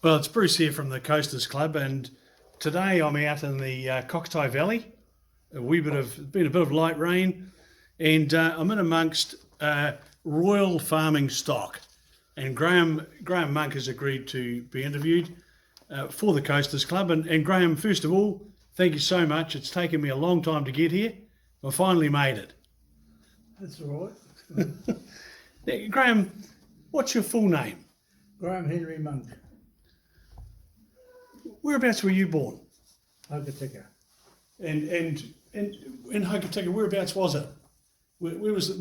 Well, it's Bruce here from the Coasters Club, and today I'm out in the Kokatahi Valley. It's been a bit of light rain, and I'm in amongst royal farming stock. And Graham Monk has agreed to be interviewed for the Coasters Club. And Graham, first of all, thank you so much. It's taken me a long time to get here. I finally made it. That's all right. Graham, what's your full name? Graham Henry Monk, Whereabouts were you born? Hokitika. And in Hokitika, whereabouts was it? Were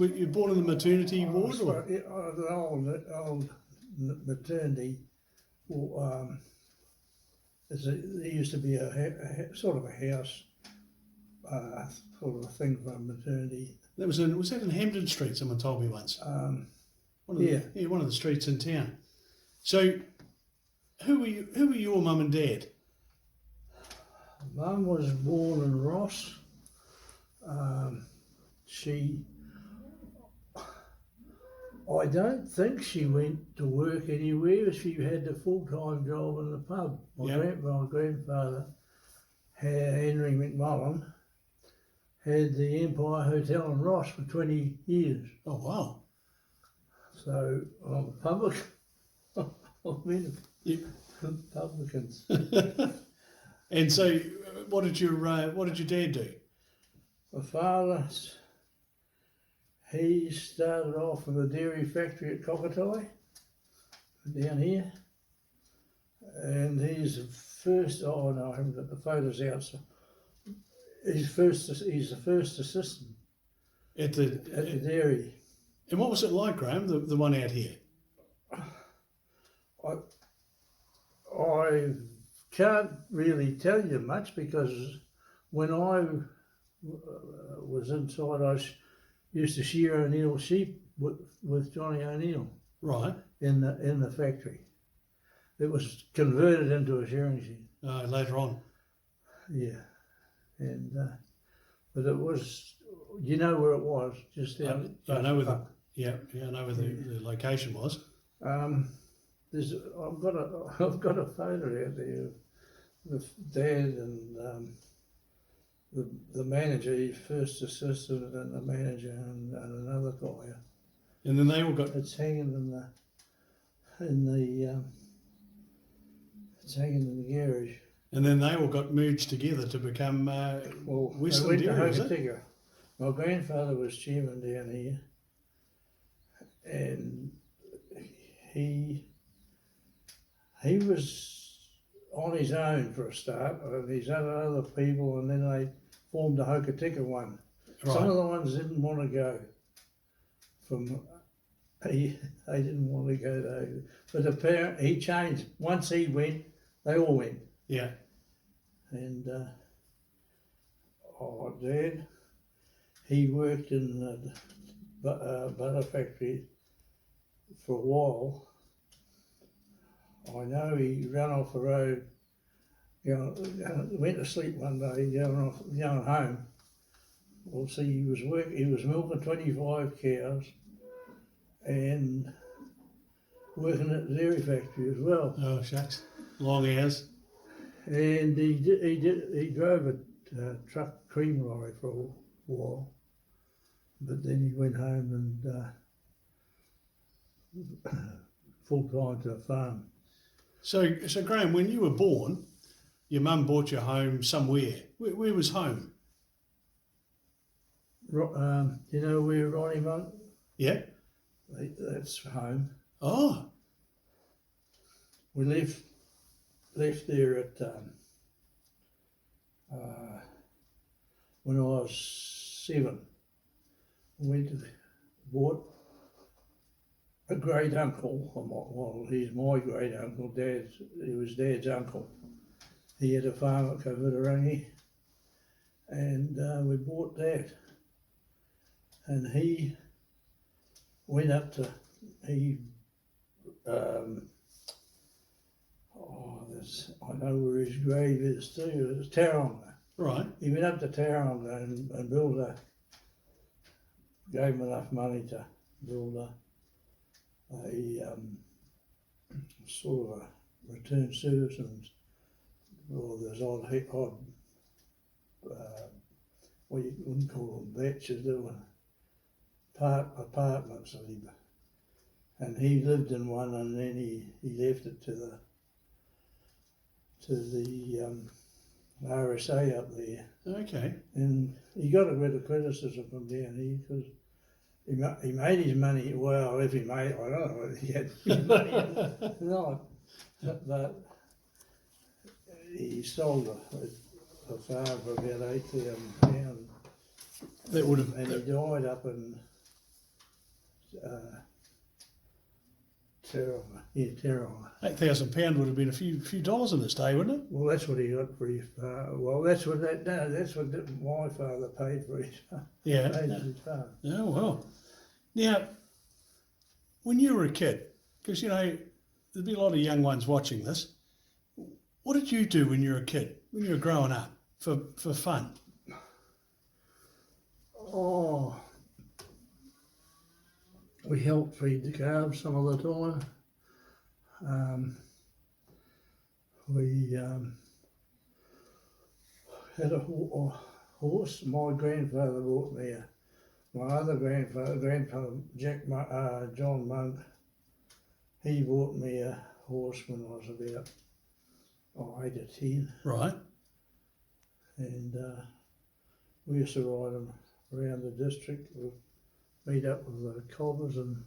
you born in the maternity ward? Or? The old maternity. There used to be a sort of a house, sort of a thing for a maternity. Was that in Hampden Street? Someone told me once. One of the streets in town. So, who were your mum and dad? Mum was born in Ross. I don't think she went to work anywhere. She had a full-time job in the pub. My grandfather, Henry McMullen, had the Empire Hotel in Ross for 20 years. Oh, wow. So, I'm a public. Publicans. And so, what did your dad do? My father, he started off with a dairy factory at Kokatahi, down here, and he's the first. Oh no, I haven't got the photos out. So he's the first assistant at the dairy. And what was it like, Graham? The one out here. I can't really tell you much because when I was inside, I used to shear O'Neill sheep with Johnny O'Neill. Right. In the factory. It was converted into a shearing shed. Later on. Yeah, and but it was. You know where it was? Just out. I know where I know where the location was. I've got a photo out there with Dad and the manager, his first assistant, and the manager and another guy. And then they all got. It's hanging it's hanging in the garage. And then they all got merged together to become Westland Dairy, was it? My grandfather was chairman down here, and he was on his own for a start, and he's had other people, and then they formed the Hokitika one. Right. Some of the ones didn't want to go. They didn't want to go though, but apparently he changed. Once he went, they all went. Yeah. And Dad, he worked in the butter factory for a while. I know he ran off the road, went to sleep one day, going home. Well, see, he was milking 25 cows and working at the dairy factory as well. Oh, shucks. Long hours. And he drove a truck cream lorry for a while, but then he went home and full time to a farm. So Graham, when you were born, your mum bought you home somewhere. Where was home? You know where Ronnie Monk? Yeah. That's home. Oh. We left there at when I was 7. Bought a great uncle. Well, he's my great uncle. He was Dad's uncle. He had a farm at Kowhitirangi, and we bought that. And he went up to I know where his grave is too. It's Taronga. Right. He went up to Taronga and gave him enough money to build a sort of a return service, and there's odd well, you wouldn't call them batches, they were apartments, and he lived in one, and then he left it to the RSA up there, Okay. and he got a bit of criticism from down here because he made his money. Well, if he made, I don't know whether he had any money or not, but he sold a farm for about £8,000. That would have. And he died up in Taronga. Yeah, Taronga. £8,000 would have been a few dollars in this day, wouldn't it? Well, that's what he got for his farm. Well, that's what my father paid for his farm. Yeah. Paid for his farm. Oh well. Now, when you were a kid, because there'd be a lot of young ones watching this. What did you do when you were a kid? When you were growing up for fun? Oh, we helped feed the calves some of the time. We had a horse. My grandfather bought me my other grandfather John Monk, he bought me a horse when I was about 8 or 10. Right. And we used to ride them around the district. We'd meet up with the cobbers, and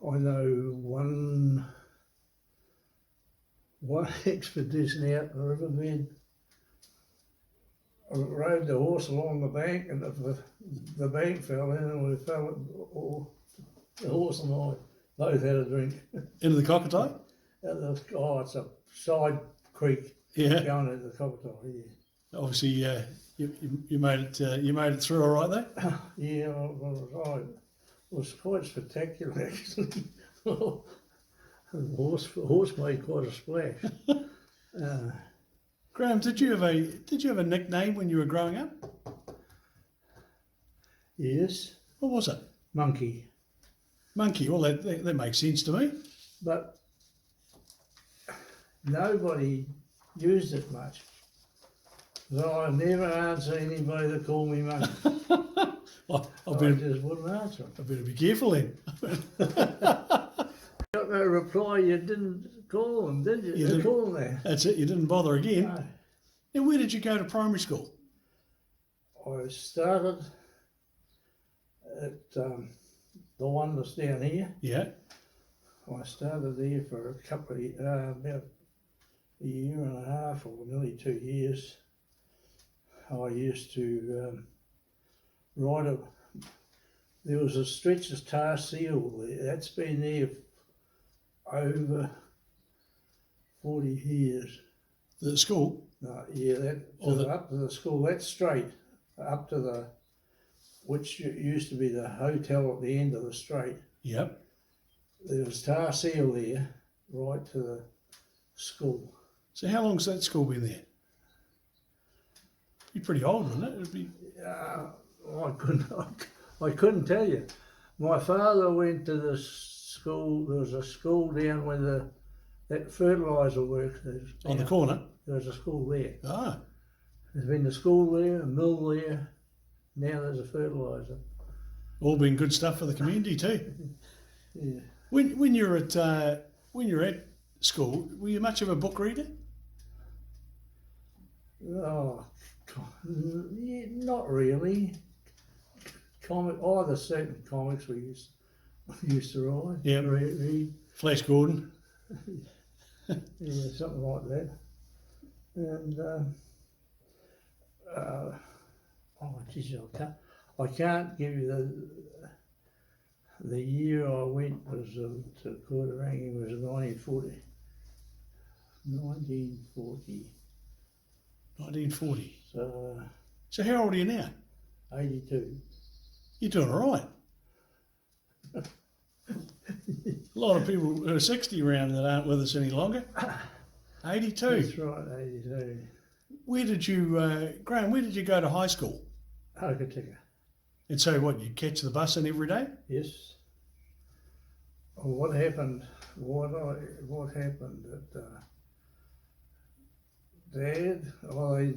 I know one expedition out in the riverbed. I rode the horse along the bank, and the bank fell in, and we fell. The horse and I both had a drink. Into the Kokatahi? It's a side creek going into the Kokatahi. Yeah. Obviously, you made it. You made it through all right there. Yeah, it was quite spectacular actually. The horse made quite a splash. Graham, did you have a nickname when you were growing up? Yes. What was it? Monkey. Monkey. Well, that makes sense to me. But nobody used it much. So I never answer anybody that called me monkey. I just wouldn't answer. I better be careful then. Got no reply. You didn't call them, did you? You didn't call them there. That's it. You didn't bother again. No. Now, where did you go to primary school? I started at the one that's down here. Yeah. I started there for a couple of about a year and a half, or nearly 2 years. I used to ride there was a stretch of tar seal there. That's been there over 40 years. The school? Yeah, up to the school. That's straight up to which used to be the hotel at the end of the straight. Yep. There was tar seal there, right to the school. So how long's that school been there? Be pretty old, wouldn't it? It'd be. I couldn't tell you. My father went to the school. There was a school down where that fertiliser works. On the corner? There was a school there. Ah. There's been a school there, a mill there. Now there's a fertiliser. All been good stuff for the community too. Yeah. When you're at school, were you much of a book reader? Oh, yeah, not really. Either certain comics we used to write. Yeah. Read. Flash Gordon. Yeah, something like that. And geez, I can't give you the year I went was to Kowhitirangi was 1940. 1940. 1940. So how old are you now? 82. You're doing all right. A lot of people who are 60 around that aren't with us any longer. 82. That's right, 82. Where did you, Graham, where did you go to high school? Hokitika. And so what, you catch the bus in every day? Yes. what happened? What happened at Dad? Well, he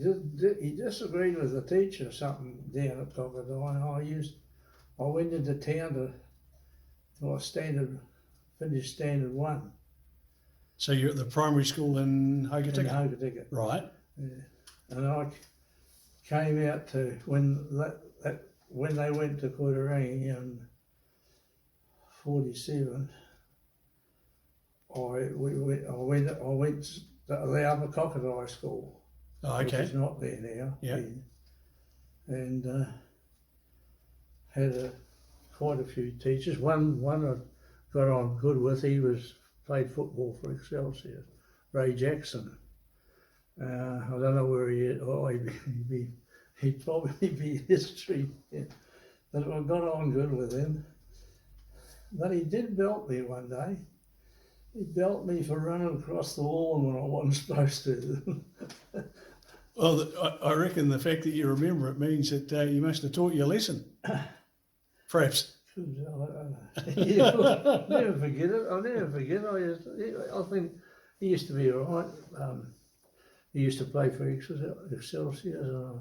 disagreed with the teacher or something down at Kokatahi, and I went into town to finish standard 1 So you're at the primary school in in Hokitika? Hokitika. Right. Yeah. And I came out to when they went to Kowhitirangi in 47. I went to the other Kokatahi school, Oh, which okay. is not there now. Yeah. And had quite a few teachers. One I got on good with. He played football for Excelsior, Ray Jackson. I don't know where he is. Oh, he'd probably be history. Yeah. But I got on good with him. But he did belt me one day. He belt me for running across the lawn when I wasn't supposed to. Well, I reckon the fact that you remember it means that you must have taught you a lesson. Perhaps. I'll never forget it. I'll never forget it. I think he used to be all right. He used to play for Excelsior.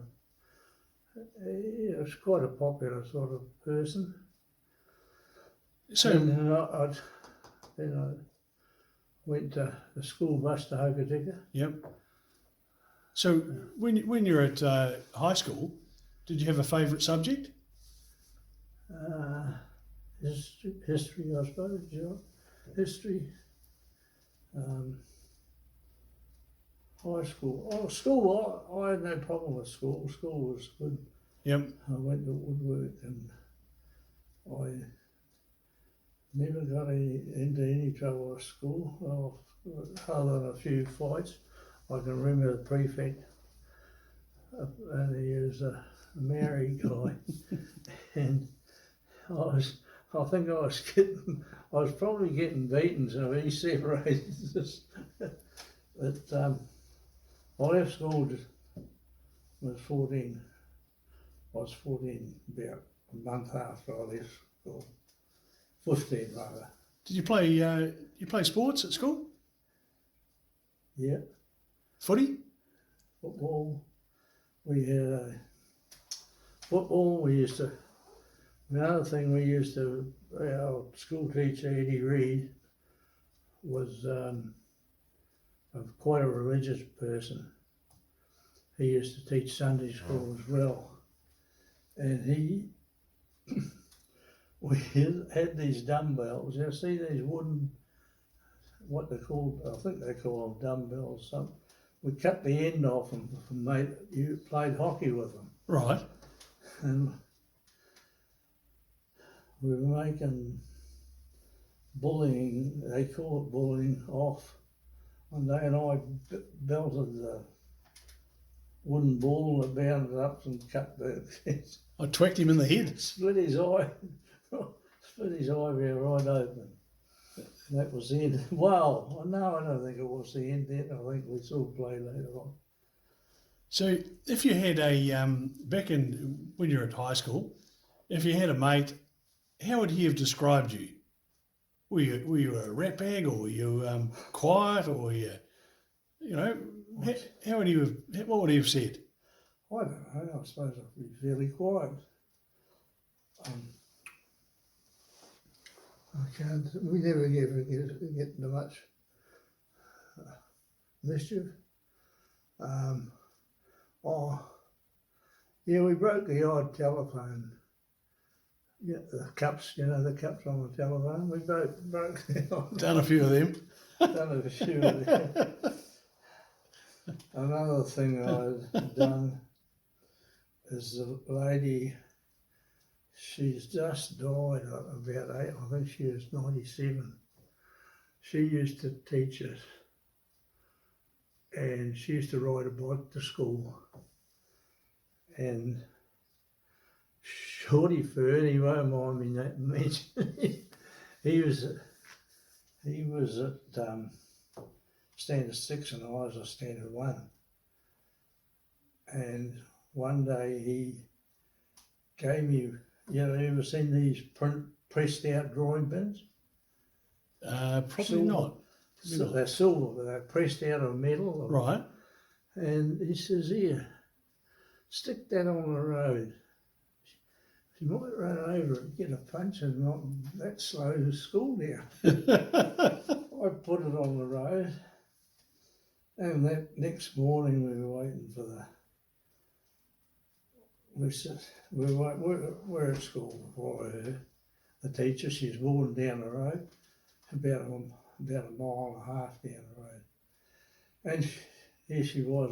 He was quite a popular sort of person. So, And I went to the school bus to Hokitika. yep. So when you're at high school, did you have a favourite subject? History, I suppose. Yeah. History. High school. Oh, school. I had no problem with school. School was good. Yep. I went to woodwork and I never got into any trouble at school. Other than a few fights. I can remember the prefect, and he was a Maori guy, and I think I was probably getting beaten, so he separated us. But I left school was 14. I was 14 about a month after I left school. 15 rather. Did you play sports at school? Yeah. Footy? Football. We had football. We used to. Another thing we used to. Our school teacher Eddie Reid was quite a religious person. He used to teach Sunday school as well, and we had these dumbbells. You see these wooden, what they called? I think they call them dumbbells. We cut the end off them you played hockey with them. Right. And we were making bullying, they call it bullying, off one day, and I belted the wooden ball that bounded up and cut I twacked him in the head. split his eye, split his eye right open. That was the end. Well, no, I don't think it was the end then. I think we still play later on. So if you had back in, when you were at high school, if you had a mate, how would he have described you? Were you a rat bag, or were you quiet, or were you how would what would he have said? I don't know, I suppose I'd be fairly quiet. We never get into much mischief. We broke the odd telephone. Yeah, the cups on the telephone. We broke the odd. Done a few of them. Done a few of them. Another thing I've done is the lady. She's just died about 8. I think she was 97. She used to teach us, and she used to ride a bike to school. And Shorty Fern, he won't mind me mentioning. he was at standard 6 and I was at standard 1. And one day he gave me, you ever seen these pressed out drawing pins? Probably Silver. not. So they're silver, but they're pressed out of metal. Right. And he says, here, stick that on the road. You might run over and get a punch and not that slow to school down. I put it on the road, and that next morning we were waiting for we're at school before her. The teacher, she's walking down the road, about a mile and a half down the road. And here she was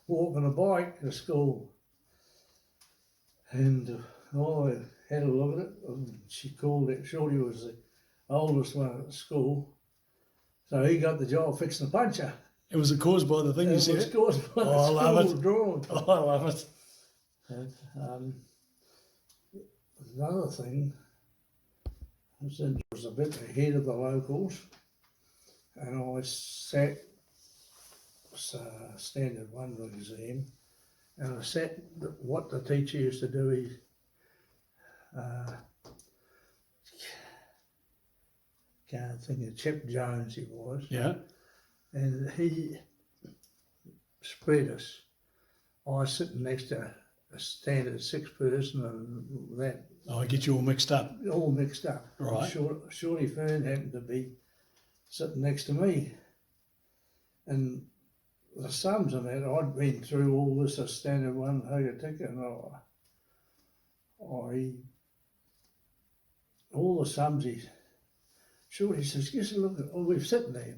walking a bike to school. And I had a look at it, and she called it, Shorty was the oldest one at school, so he got the job fixing the puncher. It was caused by the thing you It was said? caused by Oh, the I love school it. drawing. Oh, I love it. And, another thing was a bit ahead of the locals, and I sat standard 1 exam, and I sat what the teacher used to do. He can't think of Chip Jones he was, Yeah. and he spread us. I was sitting next to a standard 6 person, and that Oh, I get you all mixed up. all mixed up. Right. Shorty Fern happened to be sitting next to me, and the sums and that, I'd been through all this as standard 1 Hokitika, and all the sums Shorty says, give us a look at, we're sitting there,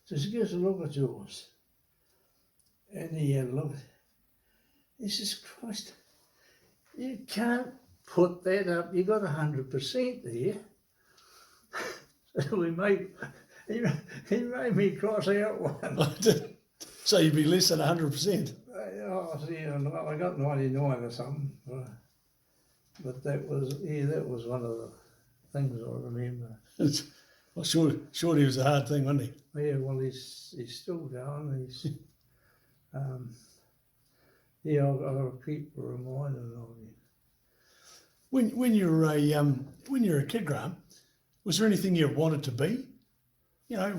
says, give us a look at yours. And he had a look. He says, Christ, you can't put that up, you got 100% there. So he made me cross out one. So you'd be less than 100%. Oh, yeah, I got 99 or something. But that was one of the things I remember. Well, surely it was a hard thing, wasn't he? Yeah, well, he's still going. I'll keep reminding of him. When you're a kid, Graham, was there anything you wanted to be? You know,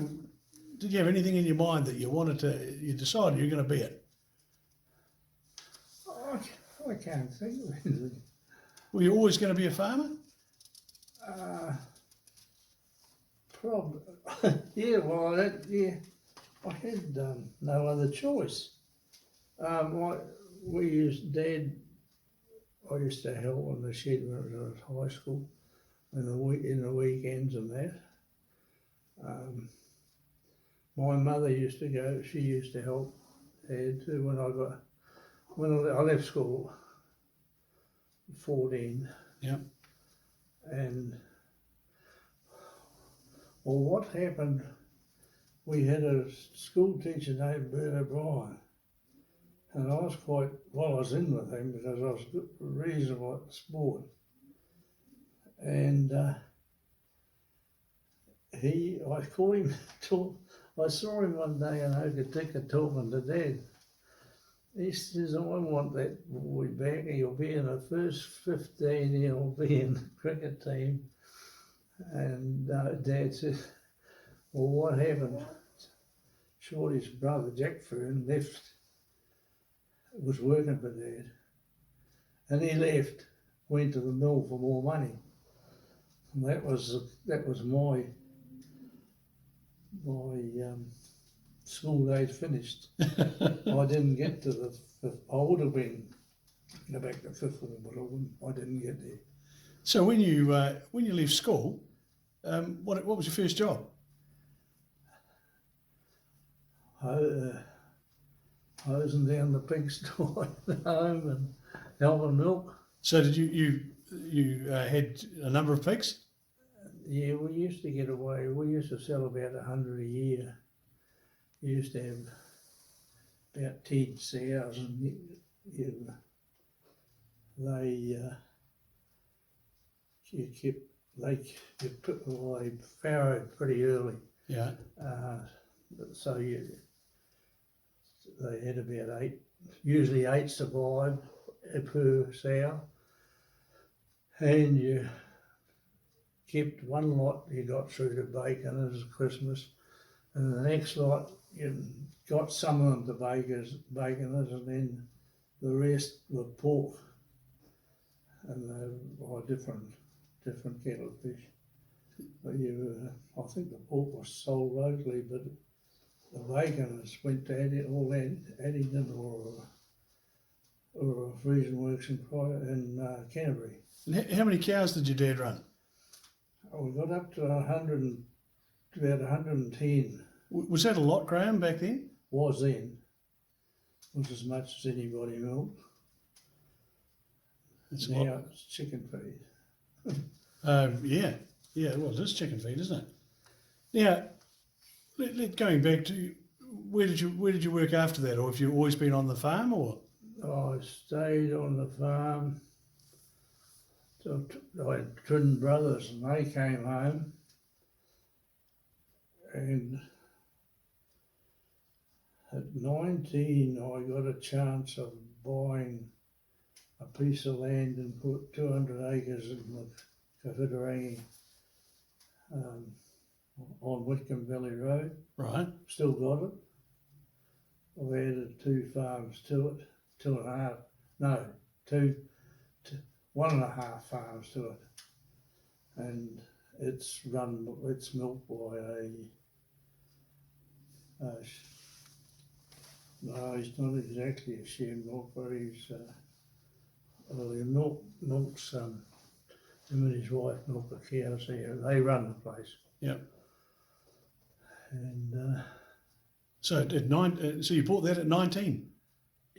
did you have anything in your mind that you decided you were going to be it? I can't think of anything. Were you always going to be a farmer? Probably. Yeah, well, I had no other choice. I used to help on the shed when I was at high school, in the weekends and that. My mother used to go. She used to help Dad too when I left school. 14. Yeah. And well, what happened? We had a school teacher named Bert O'Brien. And I was I was in with him because I was reasonable at sport. And I caught him I saw him one day in Hokitika talking to Dad. He says, I want that boy back. He'll be in the first 15, he'll be in the cricket team. And Dad says, well, what happened? Shorty's brother, Jack Fern, was working for Dad, and he left, went to the mill for more money, and that was my school days finished. I didn't get to the fifth. I would have been go back to fifth form, but I didn't get there. So when you left school, what was your first job? Hosing down the pigsty at home and helping milk. So did you had a number of pigs? Yeah, we used to get away. We used to sell about 100 a year. We used to have about 10 sows, and they farrowed pretty early. Yeah. So they had about 8, usually 8 survive per sow, and you kept one lot you got through to bacon as Christmas, and the next lot you got some of them to baconers, and then the rest were pork, and they were different kettle of fish. But I think the pork was sold locally, but the baconers went to Addington or Freezing Works in Canterbury. And how many cows did your dad run? We got up to about 110. Was that a lot, Graham, back then? Was then. Was as much as anybody milked. It's a Now lot. it's chicken feed. Yeah, well, it is chicken feed, isn't it? Now, going back to where did you work after that, or have you always been on the farm, or? I stayed on the farm. So I had twin brothers, and they came home, and at 19 I got a chance of buying a piece of land and put 200 acres in the Kowhitirangi on Whitcomb Valley Road. Right. Still got it. I've added 2 farms to it, 1.5 farms to it, and it's milked by no, he's not exactly a shearing milker. He's he milks him and his wife milk the cows here. They run the place. Yep. And So so you bought that at 19?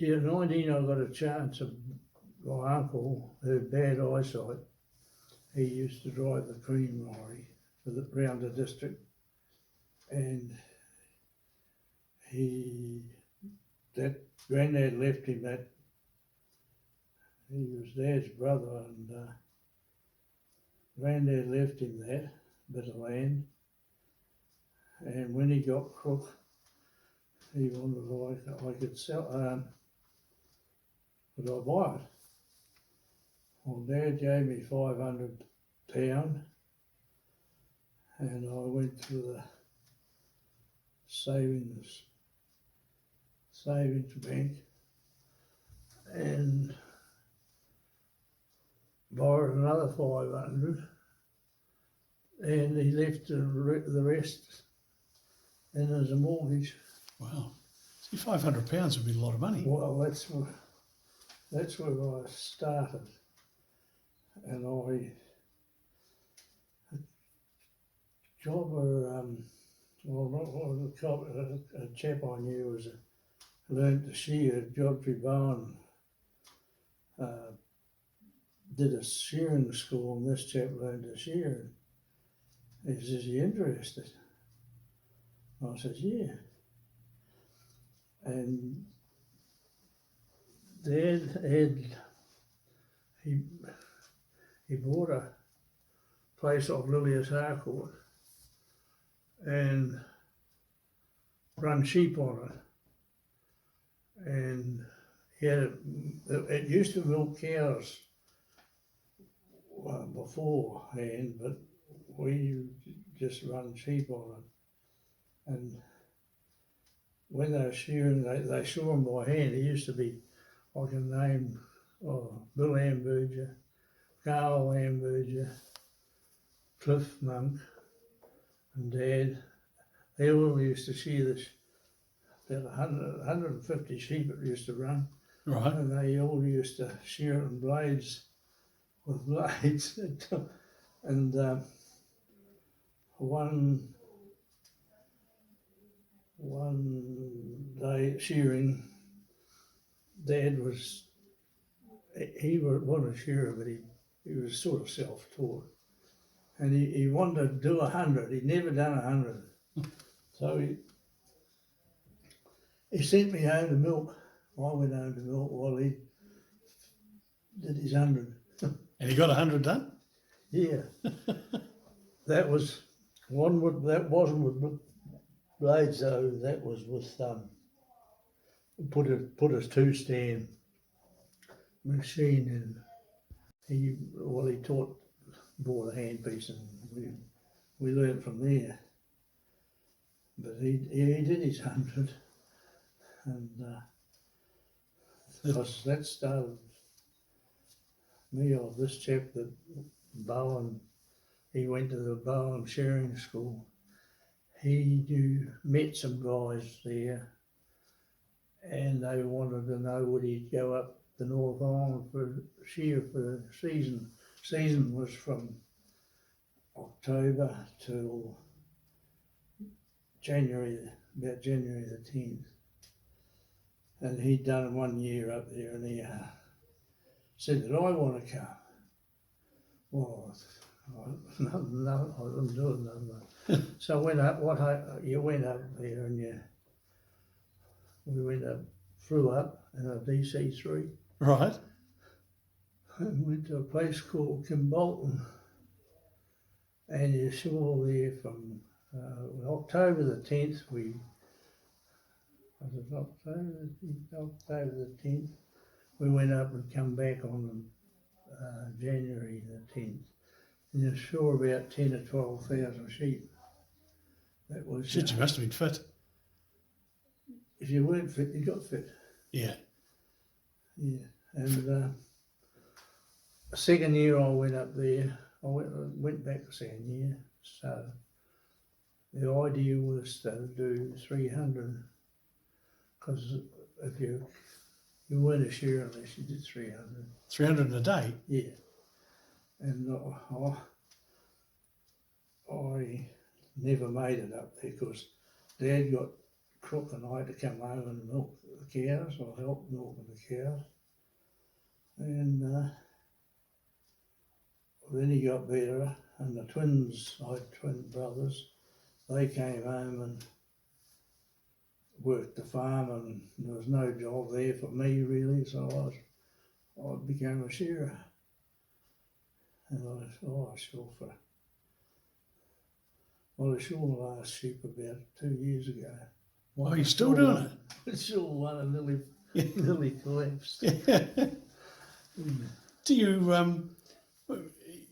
yeah, 19 I got a chance of my uncle who had bad eyesight. He used to drive the cream lorry around the district, and that granddad left him that. He was Dad's brother, and granddad left him that bit of land. And when he got crook, he wondered if I could sell. Could I buy it? Well, Dad gave me £500, and I went to the savings bank and borrowed another 500, and he left the rest in as a mortgage. Wow. See, £500 would be a lot of money. Well, that's where I started, and a chap I knew learned to shear. Godfrey Bowen did a shearing school, and this chap learned to shear. He says, "Are you interested?" I said, "Yeah." And Dad he bought a place off Lilias Harcourt and run sheep on it. And he had it used to milk cows beforehand, but we just run sheep on it. And when they were shearing, they saw them by hand. It used to be, I can name Bill Amberger, Carl Amberger, Cliff Monk, and Dad. They all used to shear this, about 150 sheep it used to run. Right. And they all used to shear it with blades. And one day shearing, Dad wasn't a shearer, but he was sort of self-taught. And he wanted to do 100. He'd never done 100. So he sent me home to milk. I went home to milk while he did his 100. And he got 100 done? Yeah. That wasn't with blades though, that was with put a 2-stand machine in. He bought a handpiece and we learnt from there. But he did his 100, and because that started me off. This chap that Bowen, he went to the Bowen shearing school. He met some guys there, and they wanted to know would he go up the North Island for shear for the season. Season was from October till January, about January the 10th. And he'd done 1 year up there, and he said that I want to come. Well, no, I wouldn't do it, no. So I went up, you went up there, and we went up, flew up in a DC-3. Right. And went to a place called Kimbolton. And you saw there from October the 10th, October the 10th, we went up and come back on January the 10th. And you saw about 10 or 12,000 sheep. That was. Shit, you must have been fit. If you weren't fit, you got fit. Yeah. Yeah. And the second year I went up there, I went back the second year. So the idea was to do 300, because if you weren't a shearer unless you did 300. 300 a day? Yeah. And I never made it up there because Dad got crook and I had to come home and milk the cows, or help milking the cows. And then he got better, and the twins, I had twin brothers, they came home and worked the farm, and there was no job there for me really, so I became a shearer. And I shore the last sheep about 2 years ago. Oh, you're still doing it? I shore one and nearly collapsed. Do you,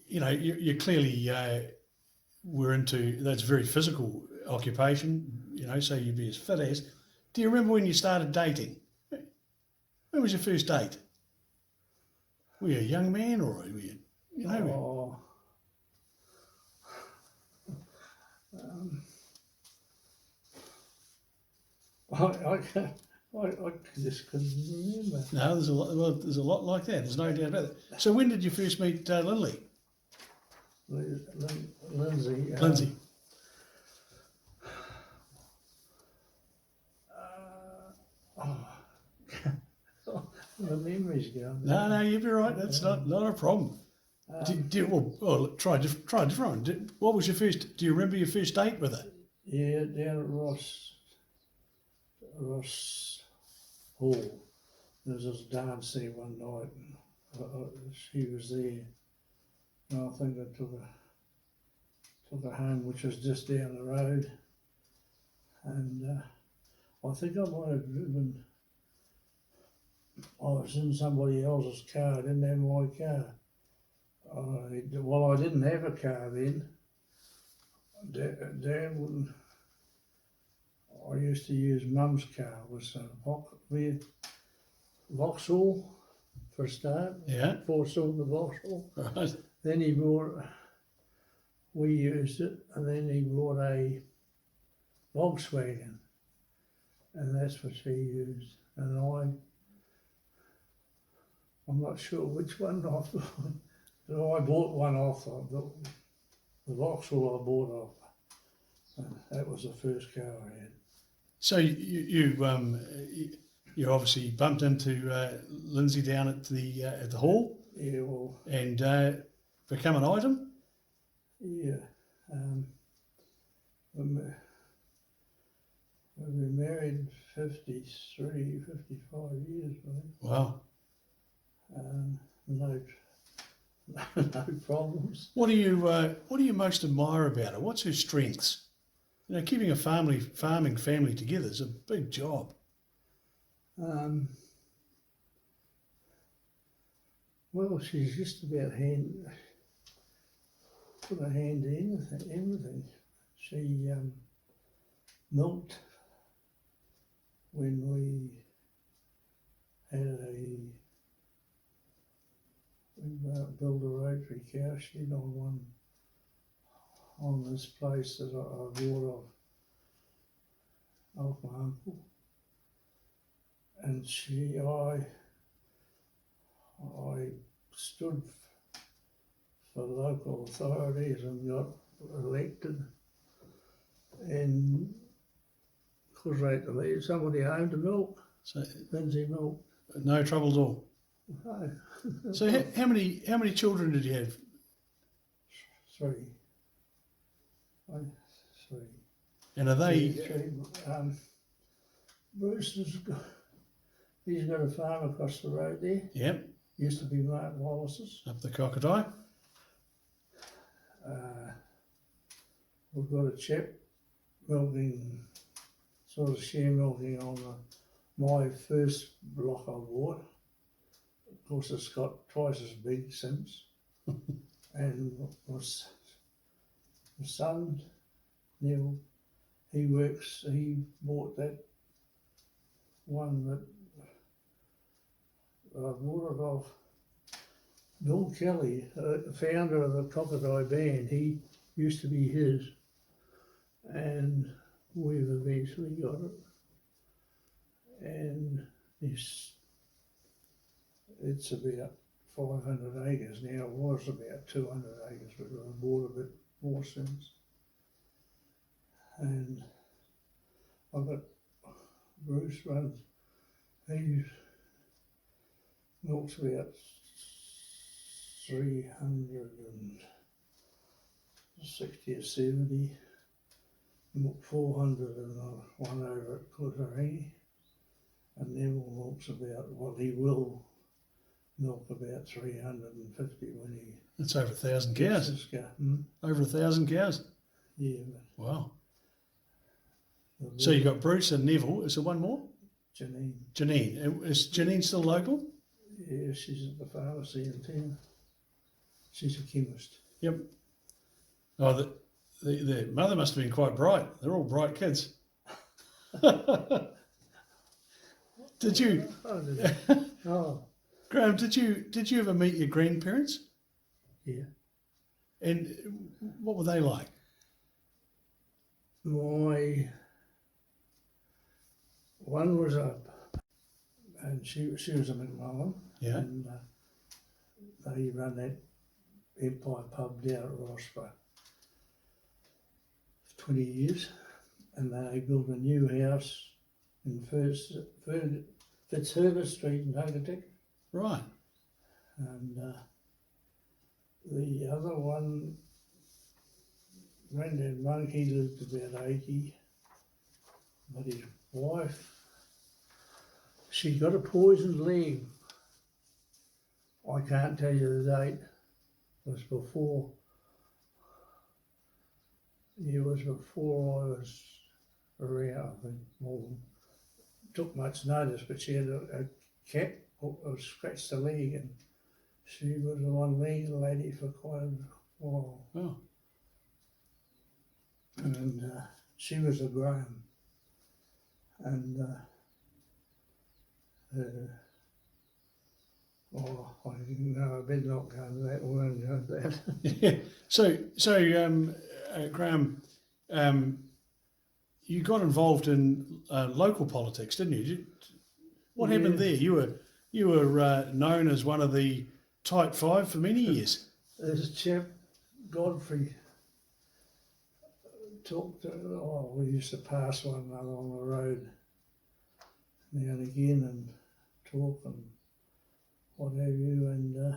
you clearly were into, that's a very physical occupation, so you'd be as fit as. Do you remember when you started dating? When was your first date? Were you a young man, or were you, I just couldn't remember. No, there's a lot like that. There's no doubt about that. So when did you first meet Lindley? Lindsay. Lindsay. The memory's gone. No, you'd be right. That's not a problem. Try a different one. What was your first? Do you remember your first date with her? Yeah, down at Ross Hall. There was this dance there one night, and she was there. And I think I took her home, which was just down the road. And I think I might have driven. I was in somebody else's car. I didn't have my car. I didn't have a car then. Dad wouldn't. I used to use Mum's car. It was a Vauxhall for a start. Yeah. 4-cylinder Vauxhall. Right. Then he bought. We used it, and then he bought a Volkswagen, and that's what she used. And I'm not sure which one off. I bought one off. The Vauxhall I bought off. And that was the first car I had. So you obviously bumped into Lindsay down at the hall. Yeah, well. And become an item. Yeah. We've been married 55 years, I think. Wow. No problems. What do you most admire about her? What's her strengths? Keeping a farming family together is a big job. Well, she's just about put a hand in everything. She milked when we had we built a rotary cow shed on this place that I bought off my uncle, and I stood for local authorities and got elected, and because I had to leave somebody home to milk, So Lindsay milk. no trouble at all. No. So how many children did you have? Three. Three. And are they? Three. Bruce he's got a farm across the road there. Yep. Used to be Mark Wallace's. Up the Kokatahi. We've got a chap milking, sort of share milking on my first block I bought. Of course, it's got twice as big since. And my son, Neil, he bought that one that I bought it off Bill Kelly, the founder of the Kokatahi band. He used to be his, and we've eventually got it. And it's about 500 acres now. It was about 200 acres, but I bought a bit more since. And I've got Bruce runs, he milks about 360 or 70, milk 400 and one over at Kokatahi, and Neville milks about, well, he will milk about 350 when he... That's over 1,000 cows. Over 1,000 cows. Yeah. Wow. So you got Bruce and Neville. Is there one more? Janine. Janine. Is Janine still local? Yeah, she's at the pharmacy in town. She's a chemist. Yep. Oh, the mother must have been quite bright. They're all bright kids. Did you? Oh, Graham, did you ever meet your grandparents? yeah. And what were they like? My one was up, and she was a McMullen. Yeah. And they run that Empire pub down at Ross for 20 years, and they built a new house in Fitzherbert Street in Hokitika. Right. And the other one, Granddad Monk, he lived about 80, but his wife, she got a poisoned leg. I can't tell you the date. It was before. It was before I was around. I think more than took much notice, but she had a cat scratched the leg, and she was a one-legged lady for quite a while. Oh. And she was a Graham, and I better not go into that. We won't go into that. Yeah. So Graham, you got involved in local politics, didn't you? What happened there? You were known as one of the Type 5 for many years. There's a chap, Godfrey, we used to pass one another on the road now and again and talk and what have you, and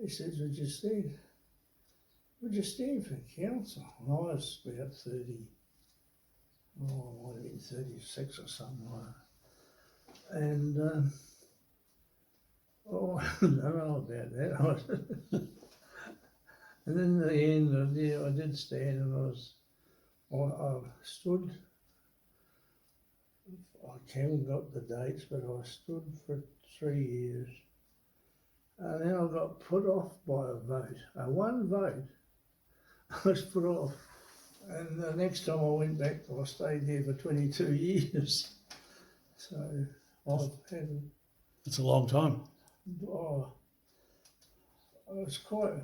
he says, would you stand for council? And I was about 30, I might have been 36 or something like that. And I don't know about that. And in the end, I did stand, and I stood, I haven't got the dates, but I stood for 3 years, And then I got put off by a vote. One vote, I was put off. And the next time I went back, I stayed there for 22 years. So I've had, It's a long time. oh, it was quite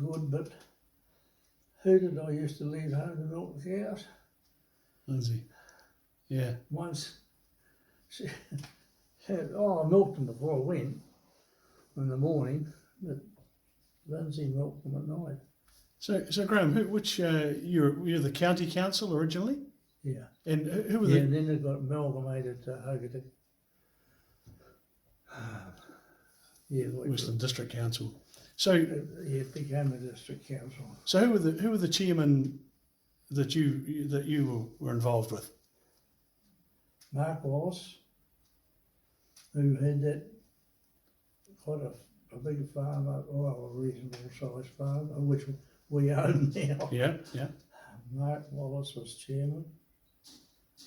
good, but who did I used to leave home to milk the cows? Lindsay. Yeah. Once, she said, I milked them before I went in the morning, but Lindsay milked them at night. So Graham, you're the county council originally, Yeah. and who were Yeah, the and then it got amalgamated to Hokitika. Yeah, Westland District Council? So it became a district council. so who were the chairmen that you were involved with? Mark Wallace, who had that quite a big farm, well, a reasonable sized farm, which we own now. Yeah, yeah. Mark Wallace was chairman.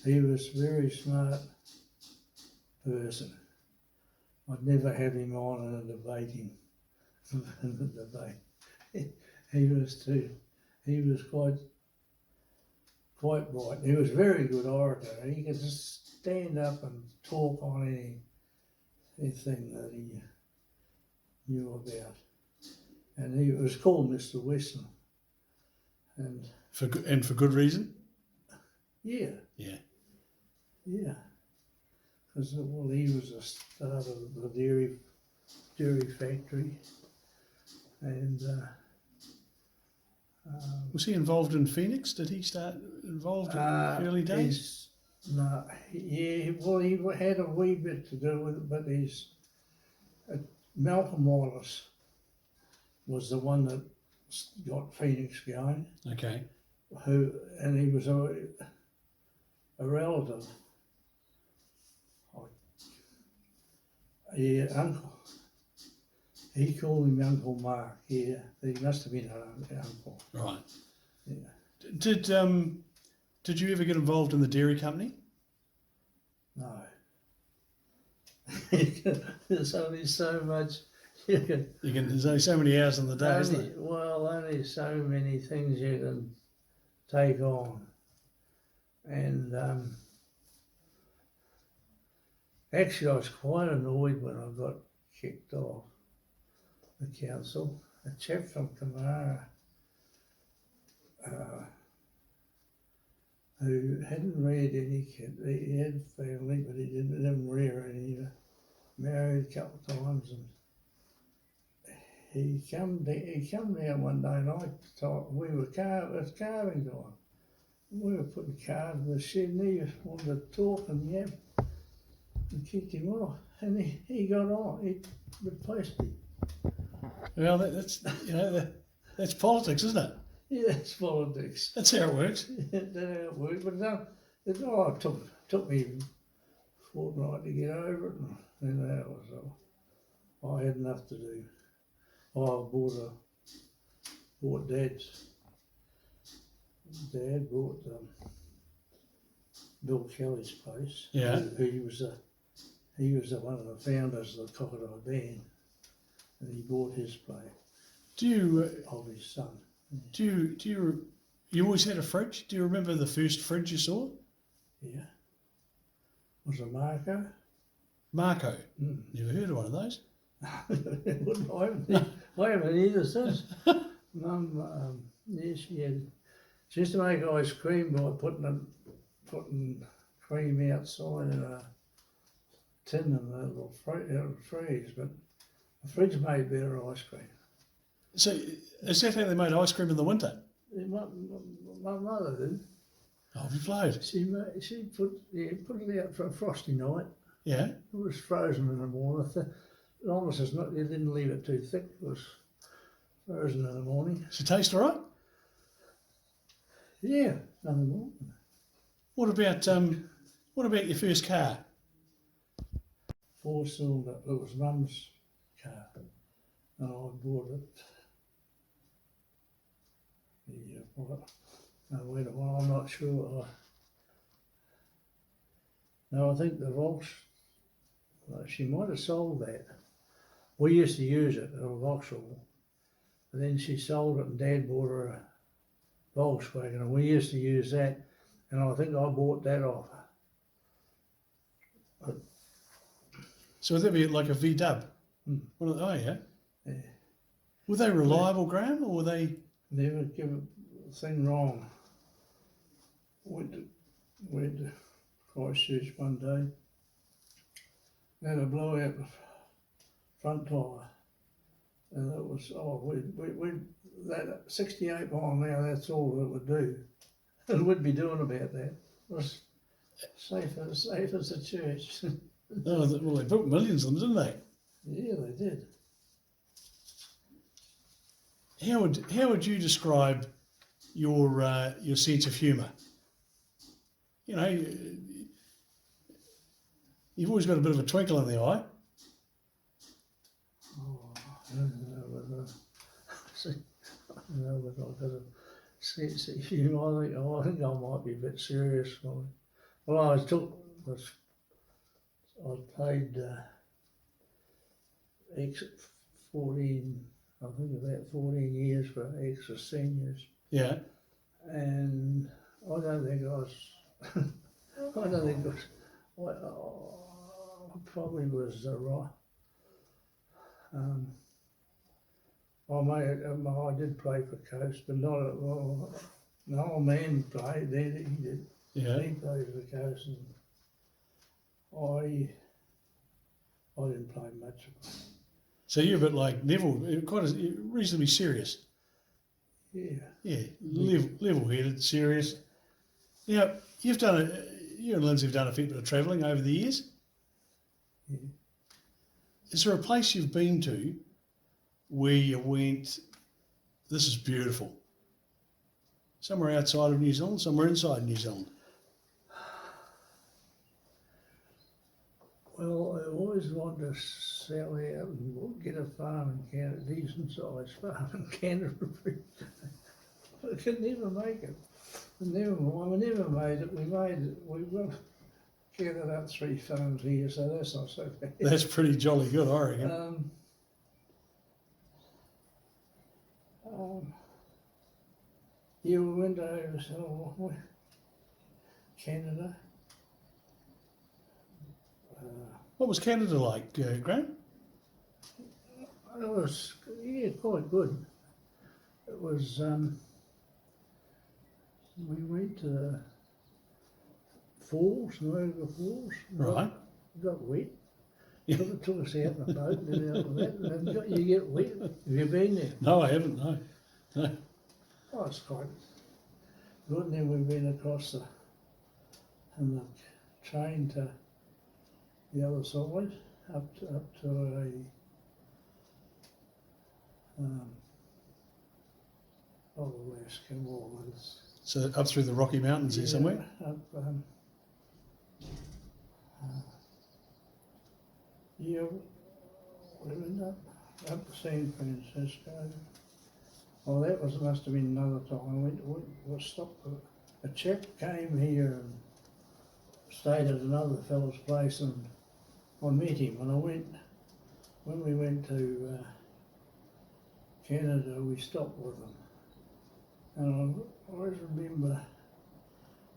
He was a very smart person. I'd never have him on in a debating in the debate. He was quite bright. He was a very good orator. He could just stand up and talk on anything that he knew about. And he was called Mr. Westland. And For good reason. yeah, Yeah. Because well, he was the start of the dairy factory, and Was he involved in Phoenix? Did he start involved in early days? No, yeah, well, he had a wee bit to do with it, but Malcolm Wallace was the one that got Phoenix going. Okay. And he was a relative. Yeah, uncle. He called him Uncle Mark. Yeah, he must have been an uncle. Right. Yeah. Did you ever get involved in the dairy company? No. There's only so much There's only so many hours in the day, isn't there? Well, only so many things you can take on. And actually, I was quite annoyed when I got kicked off the council. A chap from Kamara who hadn't read any kid. He had family, but he didn't rear any. Married a couple of times, and he come down one day, and I thought it was carving time. We were putting cards in the shed, and he just wanted to talk and yap, and kicked him off, and he got on. He replaced me. Well, that's politics, isn't it? Yeah, that's politics. That's how it works. That's how it works. But it took me a fortnight to get over it, and that was all. I had enough to do. I bought Dad's. Dad bought Bill Kelly's place. Yeah. He was one of the founders of the Kokatahi band, and he bought his place of his son. You always had a fridge? Do you remember the first fridge you saw? Yeah. Was a Marco. Marco. Never heard of one of those. I haven't either since. Mum, she used to make ice cream by putting cream outside in a tin and a little freeze, but the fridge made better ice cream. So is that how they made ice cream in the winter? My mother did. Oh, you played. She put it out for a frosty night. Yeah. It was frozen in the morning. It almost is not. You didn't leave it too thick. It was frozen in the morning. Does it taste all right? Yeah, nothing more. What about your first car? 4-cylinder. It was Mum's car, and I bought it. I'm not sure. No, I think the Volks. She might have sold that. we used to use it at Vauxhall, and then she sold it and Dad bought her a Volkswagen, and we used to use that, and I think I bought that off her. So would that be like a V-dub? Hmm. Oh, yeah. Yeah. Were they reliable, Graham, or were they... Never give a thing wrong. Went to Christchurch one day, had a blowout front tyre, and it was, that 68 mile an hour, that's all it would do. It would be doing about that. It was safe as a church. Oh, well, they built millions of them, didn't they? Yeah, they did. How would you describe your sense of humour? You know, you've always got a bit of a twinkle in the eye. Oh, I don't know whether I've got a sense of humour. I think I might be a bit serious. Well, I paid 14, I think about 14 years for extra seniors, Yeah. and I don't think I probably was right. I did play for Coast, but not an old man played there. He did. Yeah. He played for the Coast, and I didn't play much. So you're a bit like Neville, reasonably serious. Yeah. Yeah, level-headed, serious. Now, you and Lindsay have done a fair bit of travelling over the years. Yeah. Is there a place you've been to where you went, this is beautiful? Somewhere outside of New Zealand, somewhere inside New Zealand? Well, I always wanted to sell out and get a farm in Canada, decent sized farm in Canterbury. I could never make it. But never mind, we never made it. We gathered up 3 farms here, so that's not so bad. That's pretty jolly good, I reckon. Yeah, we went over to Canada. What was Canada like, Graham? It was, yeah, quite good. It was, we went to Falls, Niagara Falls. Right. Got wet. Yeah. Took us out in the boat and then out of that. And then you get wet. Have you been there? No, I haven't, no. Oh, it's quite good. And then we went across in the train to the other side, up to a Alaska was. So up through the Rocky Mountains there somewhere? Up, yeah, we went up to San Francisco. Well, that must have been another time. We stopped. A chap came here and stayed at another fellow's place, and I met him. And when we went to Canada, we stopped with him. And I always remember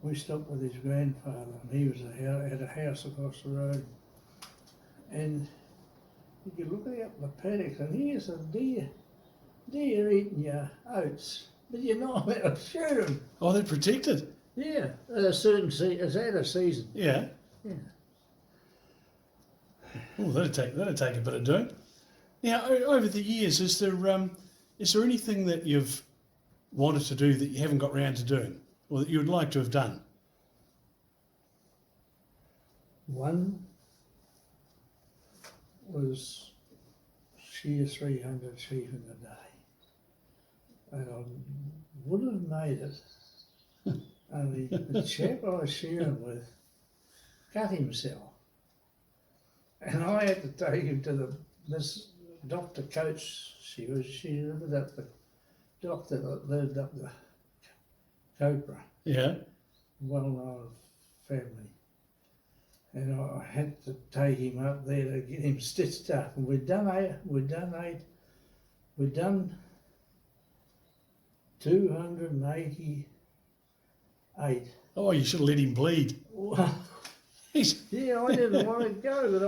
we stopped with his grandfather, and he had a house across the road. And you could look up the paddock, and here's a deer eating your oats, but you're not allowed to shoot them. Oh, they're protected? Yeah, at a certain season. It's out of season. Yeah. Yeah. Oh, that'd take a bit of doing. Now, over the years, is there anything that you've wanted to do that you haven't got round to doing, or that you would like to have done? One was shear 300 sheep in a day. And I would have made it, only the chap I was shearing with cut himself. And I had to take him to this Dr. Coates, she lived up the doctor that lived up the Cobra, Yeah. well-known family. and I had to take him up there to get him stitched up. And we'd done 288. Oh, you should have let him bleed. He's, Yeah, I didn't want to go, but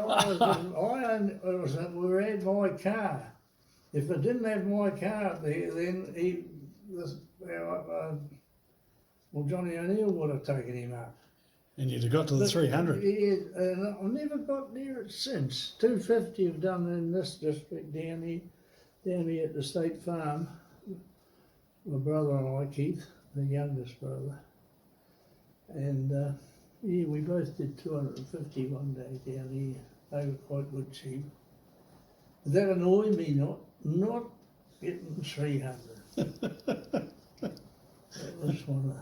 we had my car. If I didn't have my car up there, then Johnny O'Neill would have taken him up. and you'd have got to the 300. Yeah, and I've never got near it since. 250 have done in this district down here at the State Farm. My brother and I, Keith, the youngest brother, and yeah, we both did 250 one day down here. They were quite good sheep. But that annoyed me not getting 300. That was one of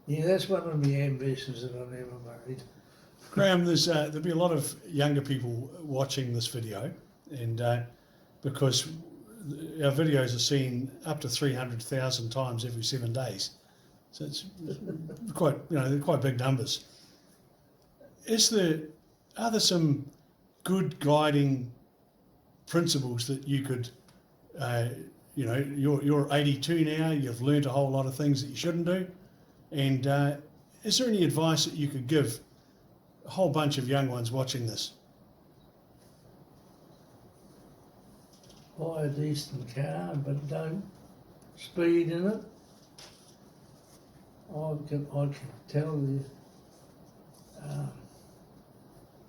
yeah, that's one of my ambitions that I never made. Graham, there'll be a lot of younger people watching this video, and because our videos are seen up to 300,000 times every 7 days, so it's quite, they're quite big numbers. Are there some good guiding principles that you could, you're 82 now, you've learned a whole lot of things that you shouldn't do, and is there any advice that you could give a whole bunch of young ones watching this? Buy a decent car, but don't speed in it. I can tell you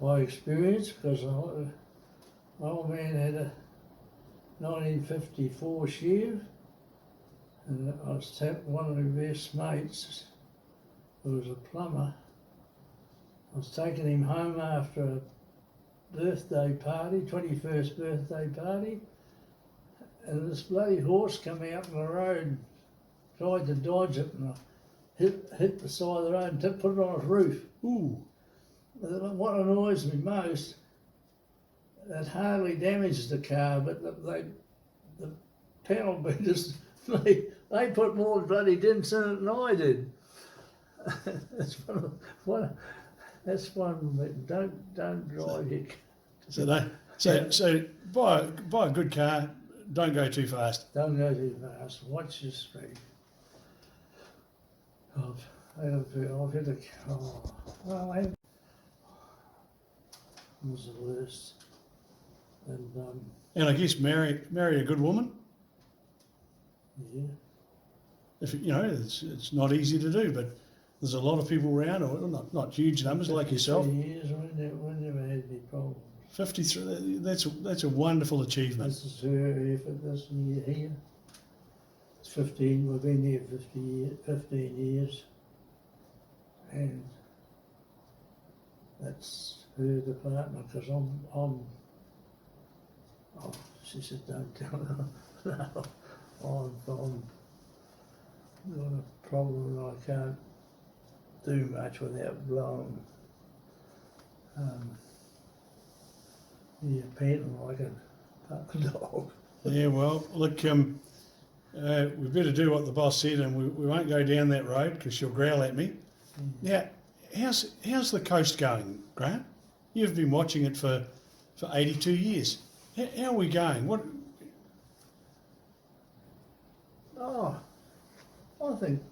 by experience, because my old man had a 1954 shear, and I was one of my best mates, who was a plumber. I was taking him home after a birthday party, 21st birthday party, and this bloody horse come out on the road, tried to dodge it, and I hit the side of the road and put it on his roof. Ooh. What annoys me most, it hardly damaged the car, but the panel beaters, they put more bloody dents in it than I did. That's one that don't drive your car. So buy a good car. Don't go too fast. Don't go too fast. Watch your speed. I've hit a car. Well, it was the worst. And I guess marry a good woman. Yeah. If it's not easy to do, but there's a lot of people around, or not huge numbers like yourself. 50 years, we never had any problems. 53. That's a wonderful achievement. This is her effort this year here. It's 15. We've been here 15 years, and that's her department. Because I'm. Oh, she said, don't tell her. No, I'm got a problem and I can't do much without blowing. Yeah, panting like a puppy dog. Yeah, well, look, we better do what the boss said, and we won't go down that road because she'll growl at me. Now, how's the coast going, Graham? You've been watching it for 82 years. How are we going? What? Oh, I think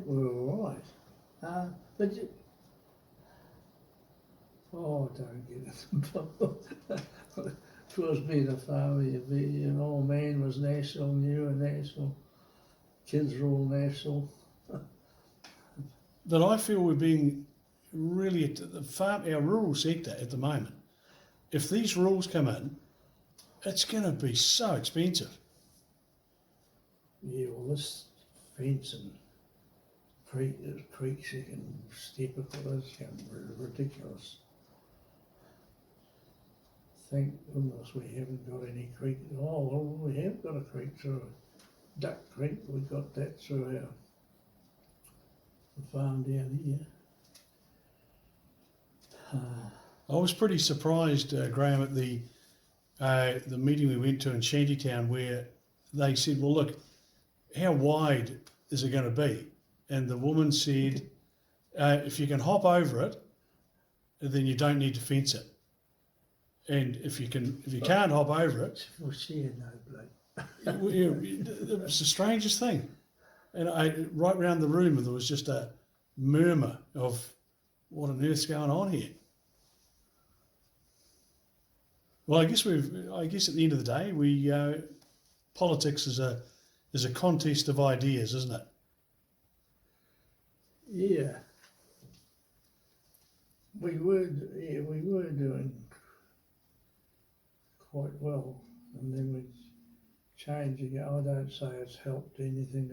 we're all right. But don't get it. 'Twas being a family, an old man was national, you were national, kids were all national. But I feel we're being really at our rural sector at the moment. If these rules come in, it's going to be so expensive. Yeah, well, this fence and creeks you can step across, it's ridiculous. Thank goodness we haven't got any creek. Oh, well, we have got a creek through Duck Creek. We got that through the farm down here. I was pretty surprised, Graham, at the meeting we went to in Shantytown, where they said, well, look, how wide is it going to be? and the woman said, if you can hop over it, then you don't need to fence it. And if you can't hop over it, Well, she had no blood. it was the strangest thing. And right around the room, there was just a murmur of what on earth's going on here. Well, I guess at the end of the day, politics is a contest of ideas, isn't it? Yeah. We were doing quite well, and then we changed again. I don't say it's helped anything.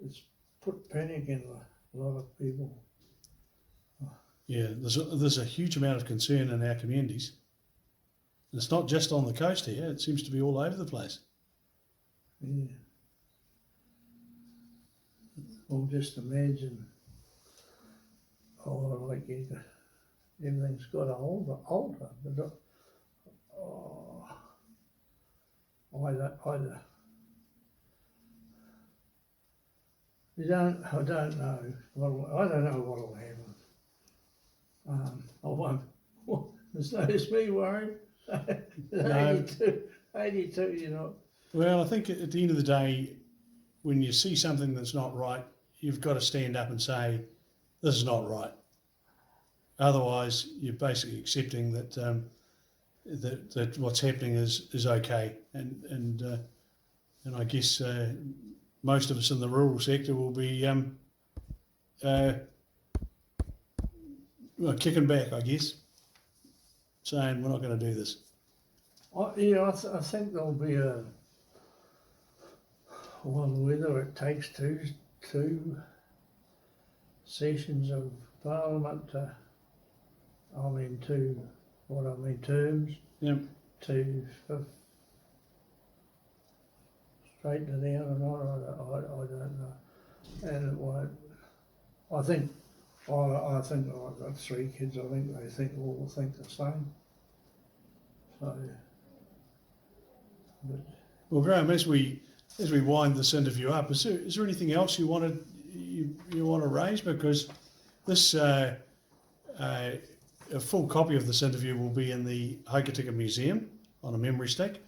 It's put panic in a lot of people. Yeah, there's a huge amount of concern in our communities. It's not just on the coast here; it seems to be all over the place. Yeah. Well, just imagine. Oh, like everything's got to alter, but either. I don't know. I don't know what will happen. I won't. It's me worried. No. 82, you know. Well, I think at the end of the day, when you see something that's not right, you've got to stand up and say, "This is not right." Otherwise, you're basically accepting that that what's happening is okay, and I guess most of us in the rural sector will be kicking back, I guess, saying we're not going to do this. I think there'll be whether it takes two sessions of Parliament terms Yeah. to straighten it out or not, I don't know. And it won't. I think I've got 3 kids, I think they all think the same. So, but Well, Graham, as we wind this interview up, is there anything else you want to raise? Because this a full copy of this interview will be in the Hokitika Museum on a memory stick.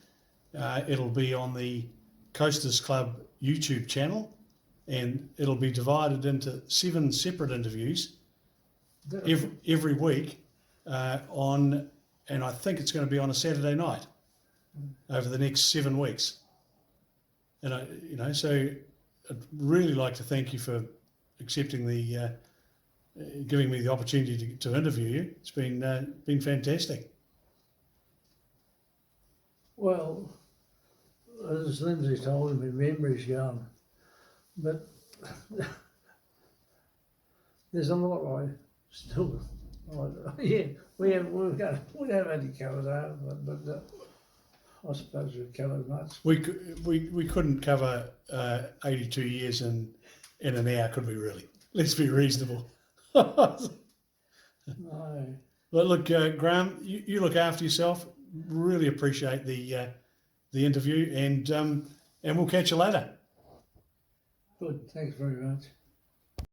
It'll be on the Coasters Club YouTube channel, and it'll be divided into 7 separate interviews every week and I think it's going to be on a Saturday night over the next 7 weeks. And so I'd really like to thank you for accepting giving me the opportunity to interview you. It's been fantastic. well, as Lindsay told me, memory's gone, but there's a lot I still. Yeah, we haven't had any covered out, but I suppose we've covered much. We couldn't cover 82 years in an hour, could we really? Let's be reasonable. No. But look, Graham, you look after yourself. Really appreciate the interview, and we'll catch you later. Good, thanks very much.